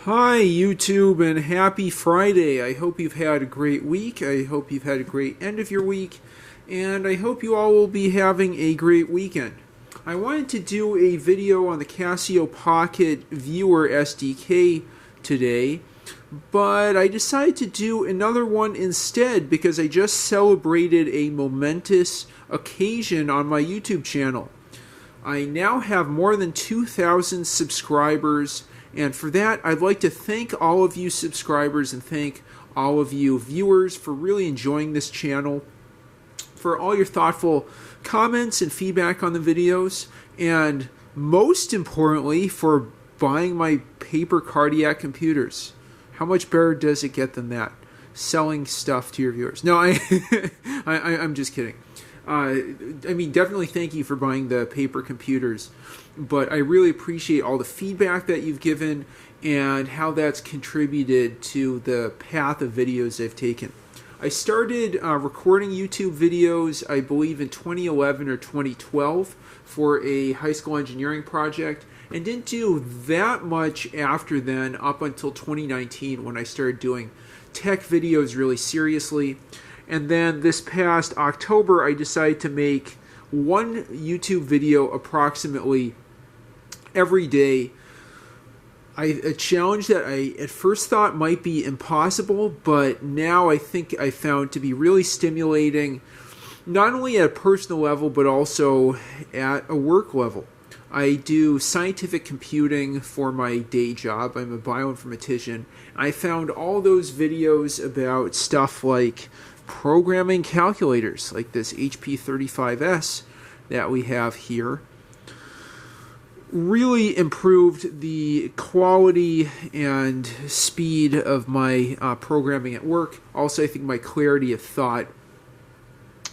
Hi, YouTube, and happy Friday. I hope you've had a great week. I hope you've had a great end of your week, and I hope you all will be having a great weekend. I wanted to do a video on the Casio Pocket Viewer SDK today, but I decided to do another one instead because I just celebrated a momentous occasion on my YouTube channel. I now have more than 2,000 subscribers. And for that, I'd like to thank all of you subscribers and thank all of you viewers for really enjoying this channel, for all your thoughtful comments and feedback on the videos, and most importantly, for buying my paper cardiac computers. How much better does it get than that? Selling stuff to your viewers. No, I'm just kidding. Definitely thank you for buying the paper computers, but I really appreciate all the feedback that you've given and how that's contributed to the path of videos I've taken. I started recording YouTube videos, I believe in 2011 or 2012 for a high school engineering project, and didn't do that much after then up until 2019 when I started doing tech videos really seriously. And then this past October, I decided to make one YouTube video approximately every day. A challenge that I at first thought might be impossible, but now I think I found to be really stimulating, not only at a personal level, but also at a work level. I do scientific computing for my day job. I'm a bioinformatician. I found all those videos about stuff like programming calculators, like this HP35S that we have here, really improved the quality and speed of my programming at work. Also, I think my clarity of thought.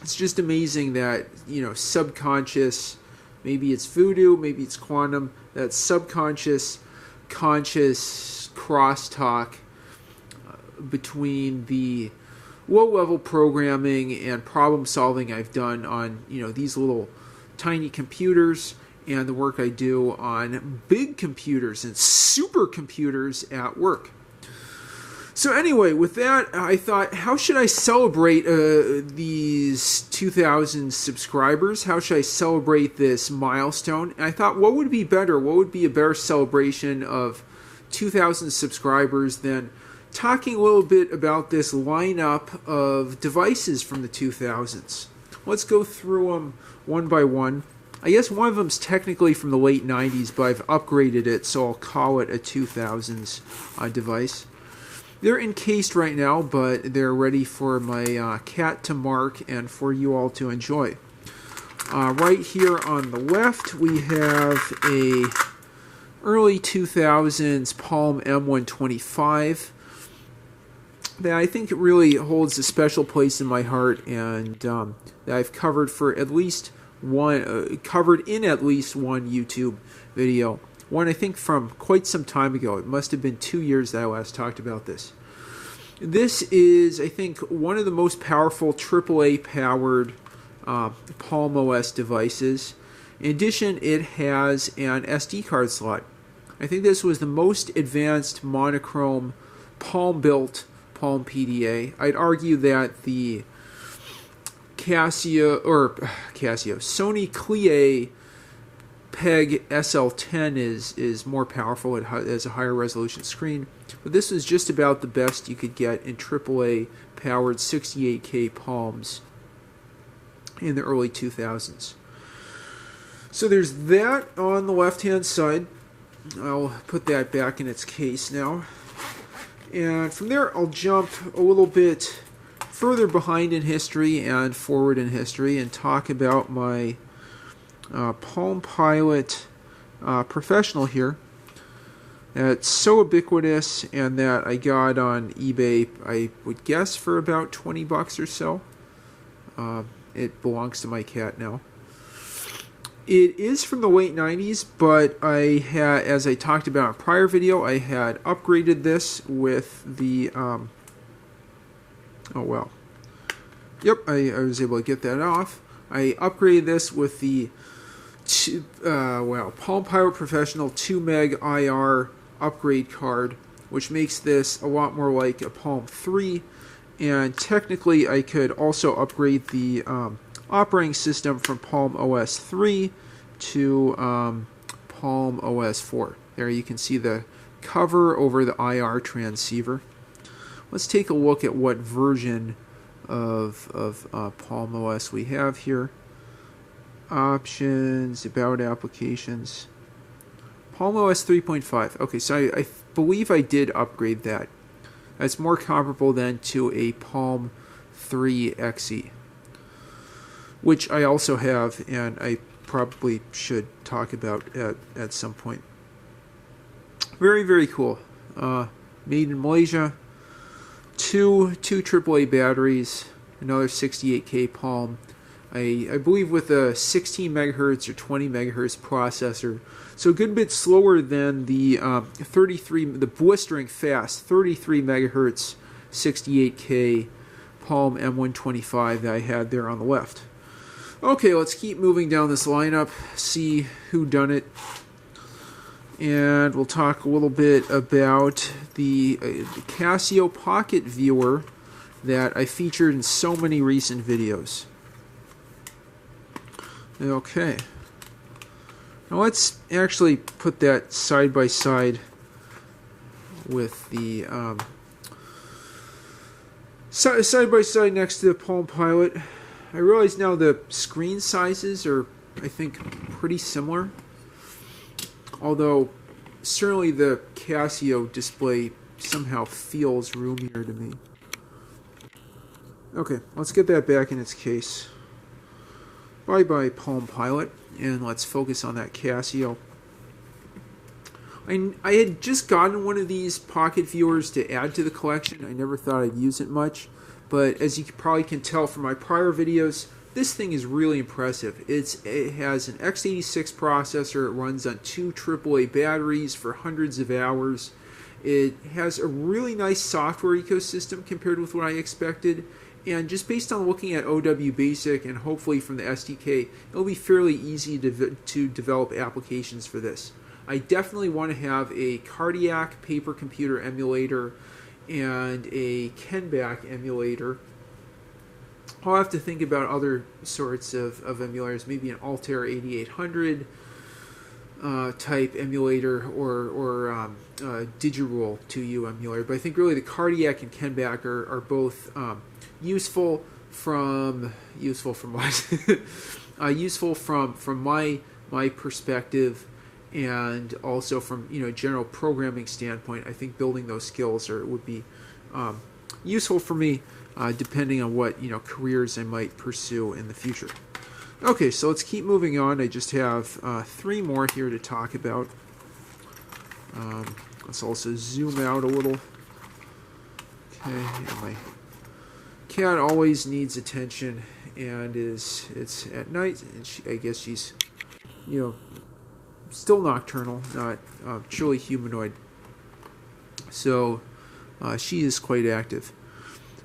It's just amazing that, subconscious, maybe it's voodoo, maybe it's quantum, that subconscious, conscious crosstalk between the low-level programming and problem solving I've done on, these little tiny computers, and the work I do on big computers and supercomputers at work. So anyway, with that, I thought, how should I celebrate these 2,000 subscribers? How should I celebrate this milestone? And I thought, what would be better? What would be a better celebration of 2,000 subscribers than talking a little bit about this lineup of devices from the 2000s. Let's go through them one by one. I guess one of them is technically from the late 90s, but I've upgraded it, so I'll call it a 2000s device. They're encased right now, but they're ready for my cat to mark and for you all to enjoy. Right here on the left, we have a early 2000s Palm M125. that I think really holds a special place in my heart, and that I've covered for at least one, covered in at least one YouTube video. One I think from quite some time ago. It must have been 2 years that I last talked about this. This is, I think, one of the most powerful AAA powered Palm OS devices. In addition, it has an SD card slot. I think this was the most advanced monochrome Palm-built Palm PDA. I'd argue that the Sony Clie PEG SL10 is more powerful. It has a higher resolution screen. But this is just about the best you could get in AAA powered 68K Palms in the early 2000s. So there's that on the left-hand side. I'll put that back in its case now. And from there, I'll jump a little bit further behind in history and forward in history and talk about my Palm Pilot Professional here. That's so ubiquitous and that I got on eBay, I would guess, for about 20 bucks or so. It belongs to my cat now. It is from the late 90s, but I had, as I talked about in a prior video, I had upgraded this with the, oh well. Yep, I was able to get that off. I upgraded this with the Palm Pilot Professional 2 meg IR upgrade card which makes this a lot more like a Palm 3. And technically, I could also upgrade the operating system from Palm OS 3 to Palm OS 4. There you can see the cover over the IR transceiver. Let's take a look at what version of Palm OS we have here. Options, about applications. Palm OS 3.5. Okay, so I believe I did upgrade that. That's more comparable then to a Palm 3 XE, which I also have, and I probably should talk about at some point. Very, very cool. Made in Malaysia. Two AAA batteries, another 68K Palm. I believe with a 16 megahertz or 20 megahertz processor, so a good bit slower than the the blistering fast 33 megahertz 68K Palm M125 that I had there on the left. Okay, let's keep moving down this lineup, see who done it, and we'll talk a little bit about the Casio Pocket Viewer that I featured in so many recent videos. Okay, now let's actually put that side by side with the side by side next to the Palm Pilot. I realize now the screen sizes are, I think, pretty similar, although certainly the Casio display somehow feels roomier to me. Okay, let's get that back in its case. Bye-bye Palm Pilot, and let's focus on that Casio. I had just gotten one of these pocket viewers to add to the collection. I never thought I'd use it much, but as you probably can tell from my prior videos, this thing is really impressive. It has an x86 processor, it runs on 2 AAA batteries for hundreds of hours. It has a really nice software ecosystem compared with what I expected. And just based on looking at OW Basic and hopefully from the SDK, it'll be fairly easy to develop applications for this. I definitely want to have a cardiac paper computer emulator and a Kenback emulator. I'll have to think about other sorts of emulators, maybe an Altair 8800 type emulator or Digirule 2U emulator. But I think really the cardiac and Kenback are both useful from what? Useful from my perspective, and also from general programming standpoint. I think building those skills would be useful for me, depending on what careers I might pursue in the future. Okay, so let's keep moving on. I just have 3 more here to talk about. Let's also zoom out a little. Okay, yeah, my cat always needs attention, and it's at night, and I guess she's still nocturnal, not truly humanoid. So she is quite active.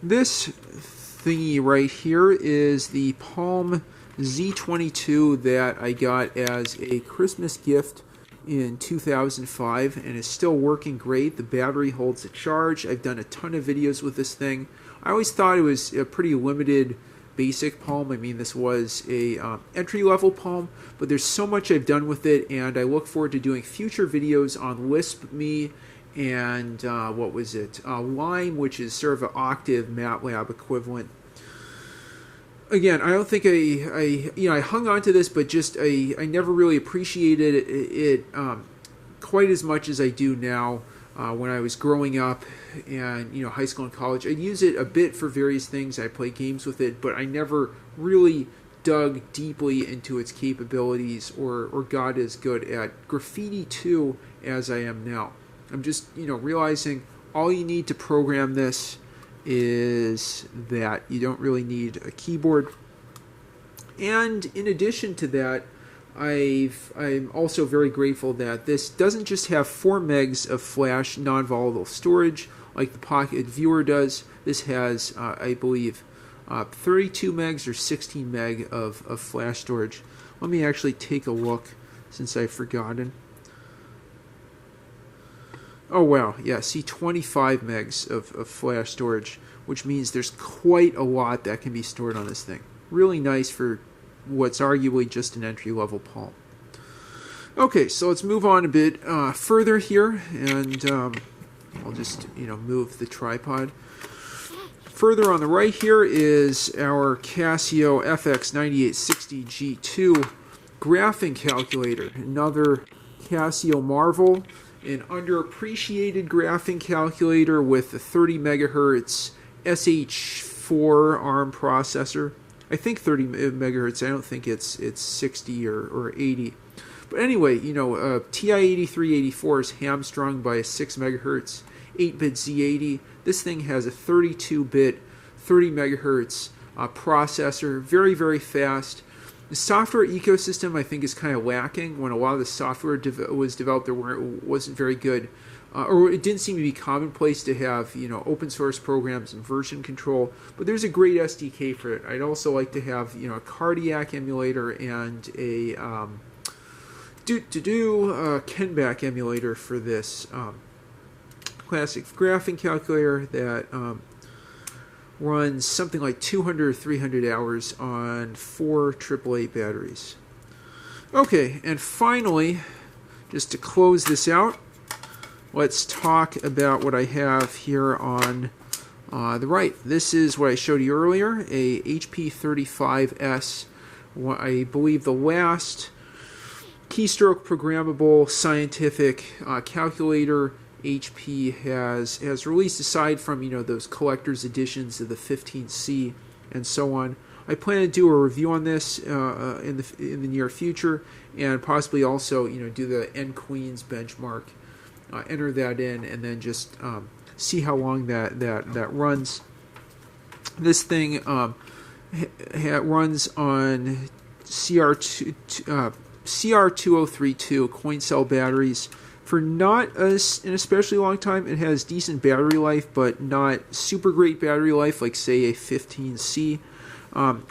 This thingy right here is the Palm Z22 that I got as a Christmas gift in 2005, and is still working great. The battery holds a charge. I've done a ton of videos with this thing. I always thought it was a pretty limited basic Palm. I mean, this was a entry-level Palm, but there's so much I've done with it, and I look forward to doing future videos on LispMe and what was it? Lime, which is sort of an Octave MATLAB equivalent. Again, I don't think I hung on to this, but just I never really appreciated it quite as much as I do now. When I was growing up and high school and college, I'd use it a bit for various things. I play games with it, but I never really dug deeply into its capabilities or got as good at Graffiti 2 as I am now. I'm just realizing all you need to program this is that you don't really need a keyboard. And in addition to that, I'm also very grateful that this doesn't just have 4 megs of flash non-volatile storage like the Pocket Viewer does. This has, I believe, 32 megs or 16 meg of flash storage. Let me actually take a look since I've forgotten. Oh wow, yeah, see 25 megs of flash storage, which means there's quite a lot that can be stored on this thing. Really nice for what's arguably just an entry-level Palm. Okay, so let's move on a bit further here, and I'll just move the tripod. Further on the right here is our Casio FX9860G2 graphing calculator, another Casio marvel, an underappreciated graphing calculator with a 30 megahertz SH4 ARM processor. I think 30 megahertz. I don't think it's 60 or 80. But anyway, TI-8384 is hamstrung by a 6 megahertz 8-bit Z80. This thing has a 32-bit 30 megahertz processor, very, very fast. The software ecosystem, I think, is kind of lacking. When a lot of the software was developed, it wasn't very good. Or it didn't seem to be commonplace to have, open source programs and version control. But there's a great SDK for it. I'd also like to have, a cardiac emulator and a Kenback emulator for this classic graphing calculator that runs something like 200 or 300 hours on 4 AAA batteries. Okay, and finally, just to close this out, let's talk about what I have here on the right. This is what I showed you earlier, a HP 35S, I believe the last keystroke programmable scientific calculator HP has released, aside from those collector's editions of the 15C and so on. I plan to do a review on this in the near future, and possibly also do the NQueens benchmark, enter that in, and then just see how long that runs. This thing runs on CR2032 coin cell batteries for not an especially long time. It has decent battery life, but not super great battery life like, say, a 15C.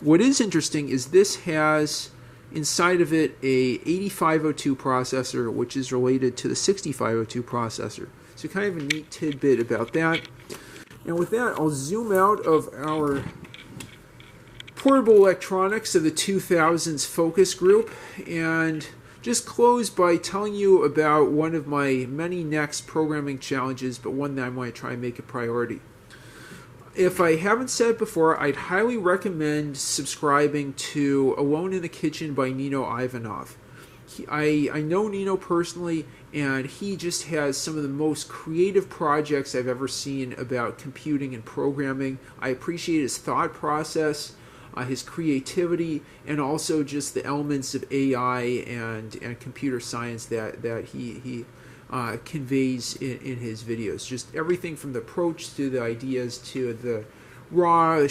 What is interesting is this has inside of it a 8502 processor, which is related to the 6502 processor. So kind of a neat tidbit about that. And with that, I'll zoom out of our portable electronics of the 2000s focus group and just close by telling you about one of my many next programming challenges, but one that I want to try and make a priority. If I haven't said it before, I'd highly recommend subscribing to Alone in the Kitchen by Nino Ivanov. I know Nino personally, and he just has some of the most creative projects I've ever seen about computing and programming. I appreciate his thought process, his creativity, and also just the elements of AI and computer science that he conveys in his videos. Just everything from the approach to the ideas to the raw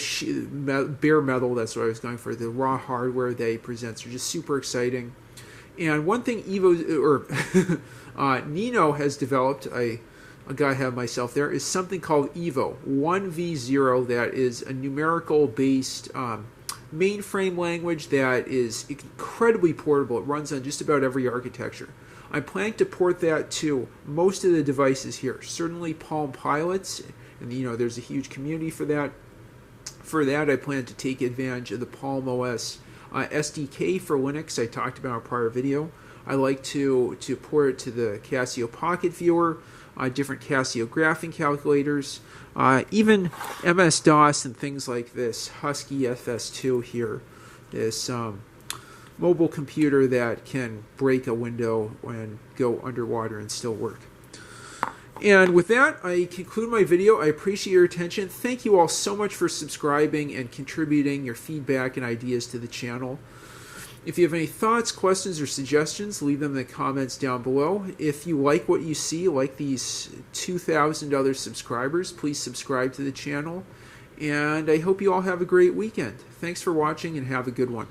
bare metal, that's what I was going for, the raw hardware that he presents are just super exciting. And one thing Nino has developed, I got ahead of myself there, is something called Evo 1v0, that is a numerical based mainframe language that is incredibly portable. It runs on just about every architecture. I'm planning to port that to most of the devices here. Certainly Palm Pilots, and there's a huge community for that. For that, I plan to take advantage of the Palm OS SDK for Linux I talked about in a prior video. I like to port it to the Casio Pocket Viewer, different Casio graphing calculators, even MS-DOS and things like this Husky FS2 here, this mobile computer that can break a window and go underwater and still work. And with that, I conclude my video. I appreciate your attention. Thank you all so much for subscribing and contributing your feedback and ideas to the channel. If you have any thoughts, questions, or suggestions, leave them in the comments down below. If you like what you see, like these 2,000 other subscribers, please subscribe to the channel. And I hope you all have a great weekend. Thanks for watching and have a good one.